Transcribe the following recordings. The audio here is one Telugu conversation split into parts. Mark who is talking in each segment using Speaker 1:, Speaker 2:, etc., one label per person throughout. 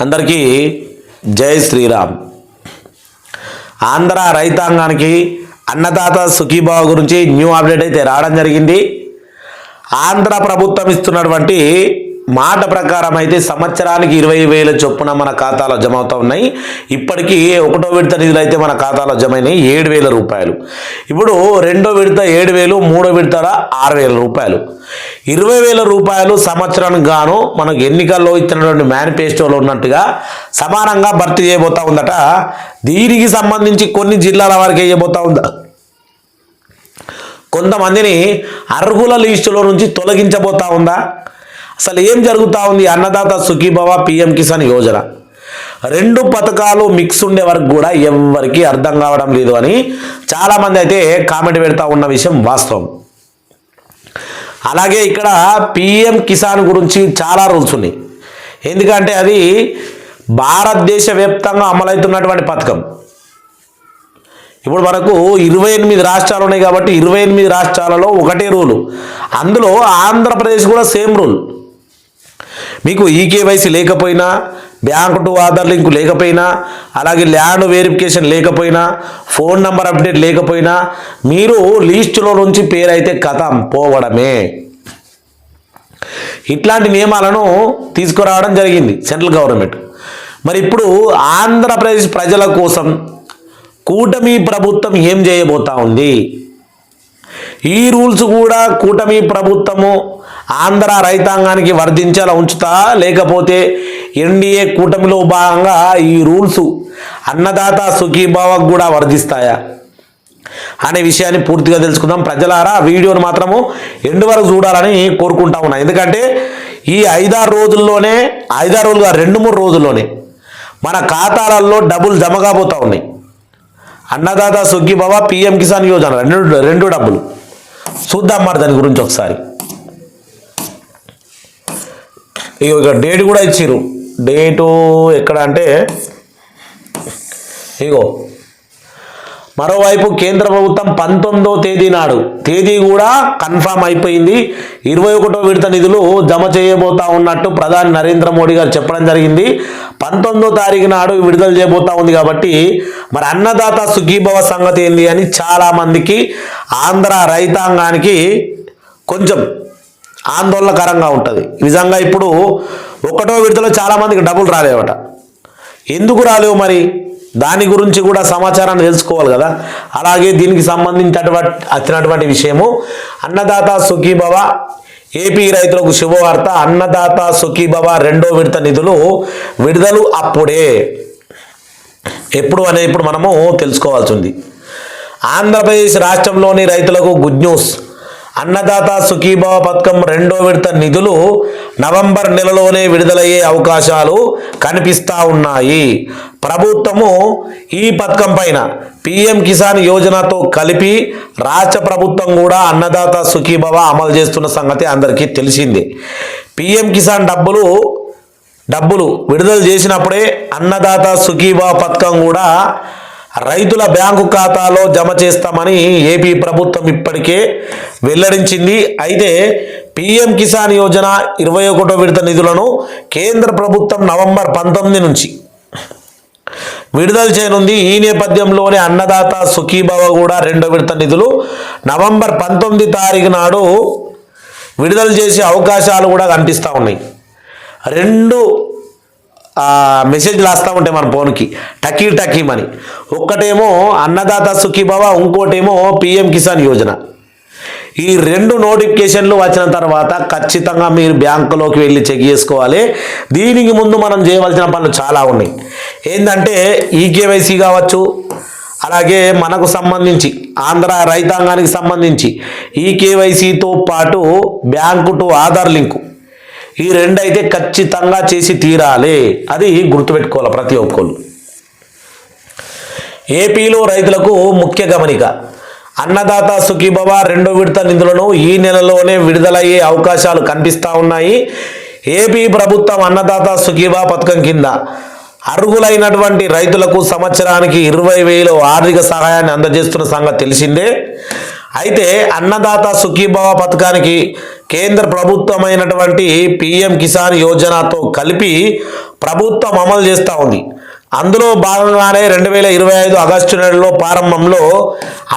Speaker 1: అందరికీ జై శ్రీరామ్. ఆంధ్ర రైతాంగానికి అన్నదాత సుఖీభావ గురించి న్యూ అప్డేట్ అయితే రావడం జరిగింది. ఆంధ్ర ప్రభుత్వం ఇస్తున్నటువంటి మాట ప్రకారం అయితే సంవత్సరానికి 20,000 చొప్పున మన ఖాతాలో జమ అవుతూ ఉన్నాయి. ఇప్పటికీ ఒకటో విడత నిధులు అయితే మన ఖాతాలో జమ అయినాయి 7,000 రూపాయలు. ఇప్పుడు రెండో విడత 7,000, మూడో విడత 6,000 రూపాయలు. 20,000 రూపాయలు సంవత్సరానికి గాను మనకు ఎన్నికల్లో ఇచ్చినటువంటి మేనిఫెస్టోలో ఉన్నట్టుగా సమానంగా భర్తీ చేయబోతా ఉందట. దీనికి సంబంధించి కొన్ని జిల్లాల వరకు వేయబోతా ఉందా, కొంతమందిని అర్హుల లిస్టులో నుంచి తొలగించబోతా ఉందా, అసలు ఏం జరుగుతూ ఉంది? అన్నదాత సుఖీభవ, పిఎం కిసాన్ యోజన రెండు పథకాలు మిక్స్ ఉండే వరకు కూడా ఎవరికి అర్థం కావడం లేదు అని చాలామంది అయితే కామెంట్ పెడతా ఉన్న విషయం వాస్తవం. అలాగే ఇక్కడ పిఎం కిసాన్ గురించి చాలా రూల్స్ ఉన్నాయి. ఎందుకంటే అది భారతదేశ వ్యాప్తంగా అమలవుతున్నటువంటి పథకం. ఇప్పుడు మనకు 28 రాష్ట్రాలు ఉన్నాయి కాబట్టి 28 రాష్ట్రాలలో ఒకటే రూలు. అందులో ఆంధ్రప్రదేశ్ కూడా సేమ్ రూల్. మీకు ఈకేవైసీ లేకపోయినా, బ్యాంక్ టు ఆధార్ లింక్ లేకపోయినా, అలాగే ల్యాండ్ వెరిఫికేషన్ లేకపోయినా, ఫోన్ నంబర్ అప్డేట్ లేకపోయినా మీరు లిస్టులో నుంచి పేరు అయితే కథం పోవడమే. ఇట్లాంటి నియమాలను తీసుకురావడం జరిగింది సెంట్రల్ గవర్నమెంట్. మరి ఇప్పుడు ఆంధ్రప్రదేశ్ ప్రజల కోసం కూటమి ప్రభుత్వం ఏం చేయబోతా ఉంది? ఈ రూల్స్ కూడా కూటమి ప్రభుత్వము ఆంధ్ర రైతాంగానికి వర్తించేలా ఉంచుతా, లేకపోతే ఎన్డీఏ కూటమిలో భాగంగా ఈ రూల్స్ అన్నదాత సుఖీభావకు కూడా వర్తిస్తాయా అనే విషయాన్ని పూర్తిగా తెలుసుకుందాం. ప్రజలారా వీడియోను మాత్రము ఎండు వరకు చూడాలని కోరుకుంటా ఉన్నా. ఎందుకంటే ఈ 5-6 రోజుల్లోనే, 5-6 రోజులుగా 2-3 రోజుల్లోనే మన ఖాతాలలో డబ్బులు జమ కాబోతా ఉన్నాయి. అన్నదాత సుఖీభవ, పిఎం కిసాన్ యోజన రెండు డబ్బులు చూద్దాం మరి దాని గురించి ఒకసారి. ఇక డేట్ కూడా ఇచ్చిర్రు. డేటు ఎక్కడ అంటే ఇగో, మరోవైపు కేంద్ర ప్రభుత్వం 19వ తేదీ నాడు, తేదీ కూడా కన్ఫామ్ అయిపోయింది, 21వ విడత నిధులు జమ చేయబోతా ఉన్నట్టు ప్రధాని నరేంద్ర మోడీ గారు చెప్పడం జరిగింది. 19వ తారీఖు నాడు విడుదల చేయబోతా ఉంది. కాబట్టి మరి అన్నదాత సుఖీభవ సంగతి ఏంది అని చాలామందికి, ఆంధ్ర రైతాంగానికి కొంచెం ఆందోళనకరంగా ఉంటుంది. నిజంగా ఇప్పుడు 1వ విడతలో చాలామందికి డబ్బులు రాలేవట. ఎందుకు రాలేవు మరి? దాని గురించి కూడా సమాచారాన్ని తెలుసుకోవాలి కదా. అలాగే దీనికి సంబంధించినటువంటి విషయము అన్నదాత సుఖీభవ, ఏపీ రైతులకు శుభవార్త. అన్నదాత సుఖీభవ రెండో విడత నిధులు విడుదల అప్పుడే. ఎప్పుడు అనేది ఇప్పుడు మనము తెలుసుకోవాల్సి ఉంది. ఆంధ్రప్రదేశ్ రాష్ట్రంలోని రైతులకు గుడ్ న్యూస్. అన్నదాత సుఖీభవ పథకం రెండో విడత నిధులు నవంబర్ నెలలోనే విడుదలయ్యే అవకాశాలు కనిపిస్తూ ఉన్నాయి. ప్రభుత్వము ఈ పథకం పైన పిఎం కిసాన్ యోజనతో కలిపి రాష్ట్ర ప్రభుత్వం కూడా అన్నదాత సుఖీభవ అమలు చేస్తున్న సంగతి అందరికీ తెలిసిందే. పిఎం కిసాన్ డబ్బులు విడుదల చేసినప్పుడే అన్నదాత సుఖీభవ పథకం కూడా రైతుల బ్యాంకు ఖాతాలో జమ చేస్తామని ఏపీ ప్రభుత్వం ఇప్పటికే వెల్లడించింది. అయితే పిఎం కిసాన్ యోజన 21వ విడత నిధులను కేంద్ర ప్రభుత్వం నవంబర్ 19 నుంచి విడుదల చేయనుంది. ఈ నేపథ్యంలోనే అన్నదాత సుఖీభవ కూడా రెండో విడత నిధులు నవంబర్ 19 తారీఖు నాడు విడుదల చేసే అవకాశాలు కూడా కనిపిస్తూ ఉన్నాయి. రెండు మెసేజ్లు వస్తూ ఉంటాయి మన ఫోన్కి టకీమని. ఒక్కటేమో అన్నదాత సుఖీభవ, ఇంకోటేమో పిఎం కిసాన్ యోజన. ఈ రెండు నోటిఫికేషన్లు వచ్చిన తర్వాత ఖచ్చితంగా మీరు బ్యాంకులోకి వెళ్ళి చెక్ చేసుకోవాలి. దీనికి ముందు మనం చేయవలసిన పనులు చాలా ఉన్నాయి. ఏంటంటే ఈకేవైసీ కావచ్చు, అలాగే మనకు సంబంధించి ఆంధ్ర రైతాంగానికి సంబంధించి ఈకేవైసీతో పాటు బ్యాంకు టు ఆధార్ లింకు, ఈ రెండు అయితే ఖచ్చితంగా చేసి తీరాలి. అది గుర్తుపెట్టుకోవాలి ప్రతి ఒక్కరు. ఏపీలో రైతులకు ముఖ్య గమనిక. అన్నదాత సుఖీభవ రెండో విడత నిధులను ఈ నెలలోనే విడుదలయ్యే అవకాశాలు కనిపిస్తూ ఉన్నాయి. ఏపీ ప్రభుత్వం అన్నదాత సుఖీభవ పథకం కింద అర్హులైనటువంటి రైతులకు సంవత్సరానికి 20,000 ఆర్థిక సహాయాన్ని అందజేస్తున్న సంగతి తెలిసిందే. అయితే అన్నదాత సుఖీభవ పథకానికి కేంద్ర ప్రభుత్వమైనటువంటి పిఎం కిసాన్ యోజనతో కలిపి ప్రభుత్వం అమలు చేస్తూ ఉంది. అందులో భాగంగానే 2025 ఆగస్టు నెలలో ప్రారంభంలో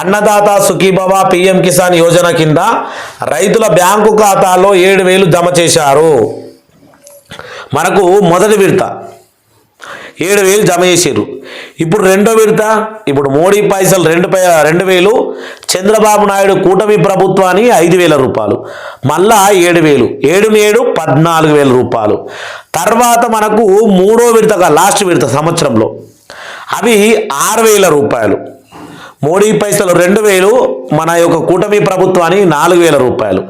Speaker 1: అన్నదాత సుఖీభవ పిఎం కిసాన్ యోజన కింద రైతుల బ్యాంకు ఖాతాలో 7,000 జమ చేశారు. మనకు మొదటి విడత 7,000 జమ చేశారు. ఇప్పుడు రెండో విడత, ఇప్పుడు మోడీ పైసలు 2,000, చంద్రబాబు నాయుడు కూటమి ప్రభుత్వాన్ని 5,000 రూపాయలు, మళ్ళా 7,000, 7 14,000 రూపాయలు. తర్వాత మనకు మూడో విడతగా లాస్ట్ విడత సంవత్సరంలో అవి 6,000 రూపాయలు. మోడీ పైసలు 2,000, మన యొక్క కూటమి ప్రభుత్వానికి 4,000 రూపాయలు.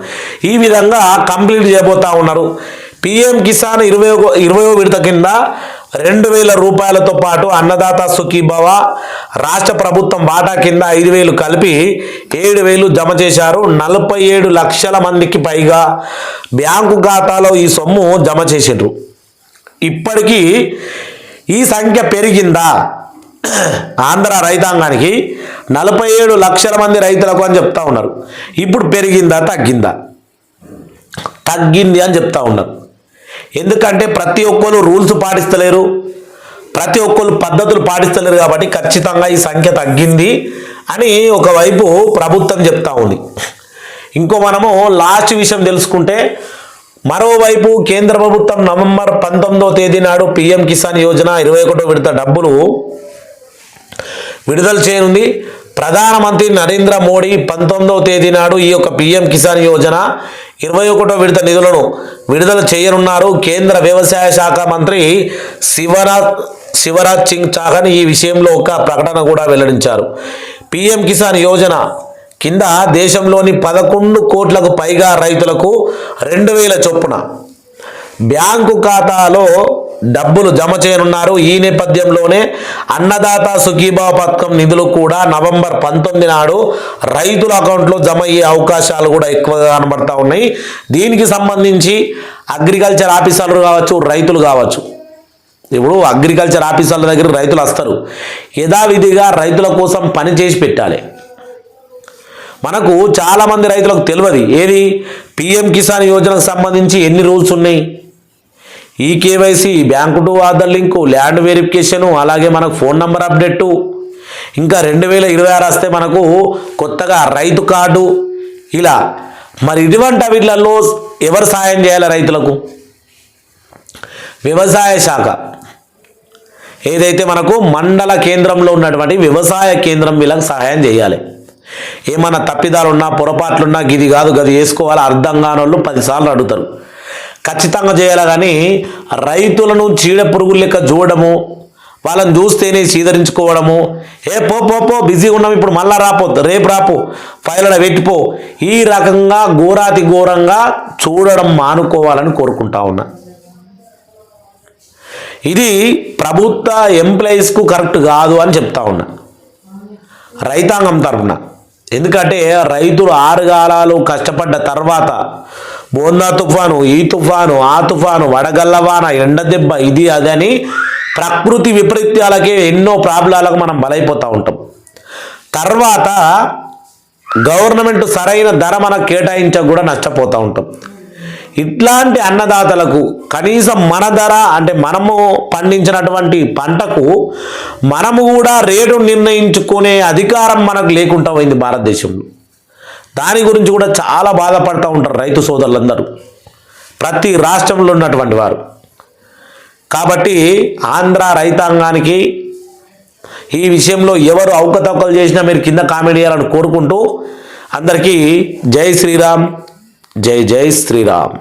Speaker 1: ఈ విధంగా కంప్లీట్ చేయబోతా ఉన్నారు. పిఎం కిసాన్ 20వ విడత కింద 2,000 రూపాయలతో పాటు అన్నదాత సుఖీభవ రాష్ట్ర ప్రభుత్వం వాటా కింద 5,000 కలిపి 7,000 జమ చేశారు. 47 లక్షల మందికి పైగా బ్యాంకు ఖాతాలో ఈ సొమ్ము జమ చేసిండ్రు. ఇప్పటికీ ఈ సంఖ్య పెరిగిందా? ఆంధ్ర రైతాంగానికి 47 లక్షల మంది రైతులకు అని చెప్తా ఉన్నారు. ఇప్పుడు పెరిగిందా తగ్గిందా? తగ్గింది అని చెప్తా ఉన్నారు. ఎందుకంటే ప్రతి ఒక్కరు రూల్స్ పాటిస్తలేరు, ప్రతి ఒక్కరు పద్ధతులు పాటిస్తలేరు. కాబట్టి ఖచ్చితంగా ఈ సంఖ్య తగ్గింది అని ఒకవైపు ప్రభుత్వం చెప్తా ఉంది. ఇంకో మనము లాస్ట్ విషయం తెలుసుకుంటే, మరోవైపు కేంద్ర ప్రభుత్వం నవంబర్ 19వ తేదీ నాడు పిఎం కిసాన్ యోజన 21వ విడత డబ్బులు విడుదల చేయనుంది. ప్రధానమంత్రి నరేంద్ర మోడీ 19వ తేదీ నాడు ఈ యొక్క పిఎం కిసాన్ యోజన 21వ విడత నిధులను విడుదల చేయనున్నారు. కేంద్ర వ్యవసాయ శాఖ మంత్రి శివరాజ్ సింగ్ చౌహాన్ ఈ విషయంలో ఒక ప్రకటన కూడా వెల్లడించారు. పిఎం కిసాన్ యోజన కింద దేశంలోని 11 కోట్లకు పైగా రైతులకు 2,000 చొప్పున బ్యాంకు ఖాతాలో డబ్బులు జమ చేయనున్నారు. ఈ నేపథ్యంలోనే అన్నదాత సుఖీభవ పథకం నిధులు కూడా నవంబర్ 19 నాడు రైతుల అకౌంట్లో జమ అయ్యే అవకాశాలు కూడా ఎక్కువగా కనబడతా ఉన్నాయి. దీనికి సంబంధించి అగ్రికల్చర్ ఆఫీసర్లు కావచ్చు, రైతులు కావచ్చు, ఇప్పుడు అగ్రికల్చర్ ఆఫీసర్ల దగ్గర రైతులు వస్తారు. యథావిధిగా రైతుల కోసం పని చేసి పెట్టాలి. మనకు చాలామంది రైతులకు తెలియదు ఏది పిఎం కిసాన్ యోజనకు సంబంధించి ఎన్ని రూల్స్ ఉన్నాయి. ఈ KYC, bank to Aadhaar link, land verification, అలాగే మనకు ఫోన్ నెంబర్ అప్డేటు, ఇంకా 2026 వస్తే మనకు కొత్తగా రైతు కార్డు. ఇలా మరి ఇటువంటి వీళ్ళల్లో ఎవరు సహాయం చేయాలి రైతులకు? వ్యవసాయ శాఖ ఏదైతే మనకు మండల కేంద్రంలో ఉన్నటువంటి వ్యవసాయ కేంద్రం వీళ్ళకి సహాయం చేయాలి. ఏమన్నా తప్పిదాలున్నా, పొరపాట్లున్నా, గిది కాదు గది వేసుకోవాలి అర్థం కాని వాళ్ళు 10 సార్లు అడుగుతారు. ఖచ్చితంగా చేయాలి. కానీ రైతులను చీడ పురుగులు లెక్క చూడడము, వాళ్ళని చూస్తేనే సీదరించుకోవడము, పో బిజీగా ఉన్నాం ఇప్పుడు మళ్ళా రాపోద్దు, రేపు రాపో, ఫైళ్ళ పెట్టిపో, ఈ రకంగా ఘోరాతి ఘోరంగా చూడడం మానుకోవాలని కోరుకుంటా ఉన్నా. ఇది ప్రభుత్వ ఎంప్లాయీస్కు కరెక్ట్ కాదు అని చెప్తా ఉన్నా రైతాంగం తరఫున. ఎందుకంటే రైతులు 6 కాలాలు కష్టపడ్డ తర్వాత బోందా తుఫాను, ఈ తుఫాను, ఆ తుఫాను, వడగల్లవాన, ఎండ దెబ్బ, ఇది అదని ప్రకృతి విపరీత్యాలకే ఎన్నో ప్రాబ్లాలకు మనం బలైపోతూ ఉంటాం. తర్వాత గవర్నమెంట్ సరైన ధర మనకు కేటాయించక కూడా నష్టపోతూ ఉంటాం. ఇట్లాంటి అన్నదాతలకు కనీసం మన ధర అంటే మనము పండించినటువంటి పంటకు మనము కూడా రేటు నిర్ణయించుకునే అధికారం మనకు లేకుండా పోయింది భారతదేశంలో. దాని గురించి కూడా చాలా బాధపడుతూ ఉంటారు రైతు సోదరులందరూ, ప్రతి రాష్ట్రంలో ఉన్నటువంటి వారు. కాబట్టి ఆంధ్ర రైతాంగానికి ఈ విషయంలో ఎవరు అవకతవకలు చేసినా మీరు కింద కామెంట్ చేయాలని కోరుకుంటూ అందరికీ జై శ్రీరామ్, జై జై శ్రీరామ్.